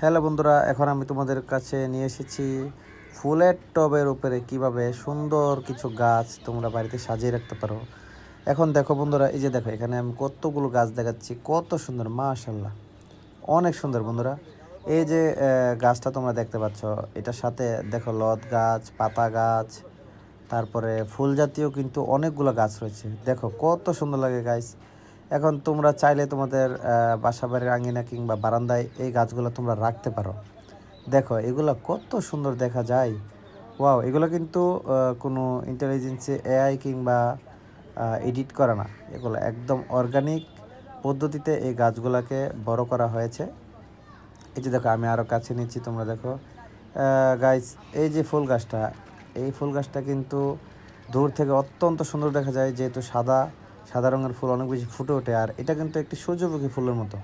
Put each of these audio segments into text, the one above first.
Hello বন্ধুরা, এখন আমি তোমাদের কাছে নিয়ে এসেছি ফুলের টবের উপরে কিভাবে সুন্দর কিছু গাছ তোমরা বাড়িতে সাজিয়ে রাখতে পারো। এখন দেখো বন্ধুরা, এই যে দেখো এখানে আমি কতগুলো গাছ দেখাচ্ছি, কত সুন্দর, মাশাল্লাহ, অনেক সুন্দর বন্ধুরা। এই যে গাছটা তোমরা দেখতে পাচ্ছ, এটার সাথে দেখো লত গাছ, পাতা গাছ, তারপরে ফুল জাতীয় কিন্তু অনেকগুলো গাছ রয়েছে। দেখো কত সুন্দর লাগে গাছ। এখন তোমরা চাইলে তোমাদের বাসা বাড়ির আঙিনা কিংবা বারান্দায় এই গাছগুলো তোমরা রাখতে পারো। দেখো এগুলো কত সুন্দর দেখা যায়। ওয়াও, এগুলো কিন্তু কোনো ইন্টেলিজেন্সে এআই কিংবা এডিট করা না, এগুলো একদম অর্গানিক পদ্ধতিতে এই গাছগুলোকে বড় করা হয়েছে। এই যে দেখো আমি আরও কাছে নিচ্ছি, তোমরা দেখো গাইস, এই যে ফুল গাছটা, এই ফুল গাছটা কিন্তু দূর থেকে অত্যন্ত সুন্দর দেখা যায়, যেহেতু সাদা সাদা রঙের ফুল অনেক বেশি ফুটে ওঠে। আর এটা কিন্তু একটি সূর্যমুখী ফুলের মতো,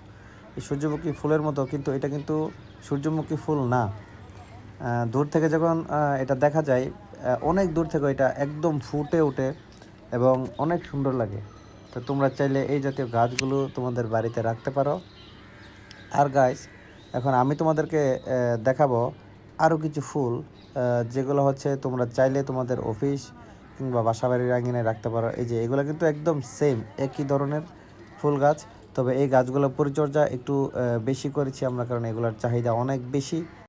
এই সূর্যমুখী ফুলের মতো, কিন্তু এটা কিন্তু সূর্যমুখী ফুল না। দূর থেকে যখন এটা দেখা যায়, অনেক দূর থেকে এটা একদম ফুটে ওঠে এবং অনেক সুন্দর লাগে। তো তোমরা চাইলে এই জাতীয় গাছগুলো তোমাদের বাড়িতে রাখতে পারো। আর গাইস, এখন আমি তোমাদেরকে দেখাবো আরও কিছু ফুল, যেগুলো হচ্ছে তোমরা চাইলে তোমাদের অফিস কিংবা বাসাবাড়ির আঙিনায় রাখতে পারো। এই যে এগুলো কিন্তু একদম সেম একই ধরনের ফুল গাছ, তবে এই গাছগুলোর পরিচর্যা একটু বেশি করেছি আমরা, কারণ এগুলোর চাহিদা অনেক বেশি।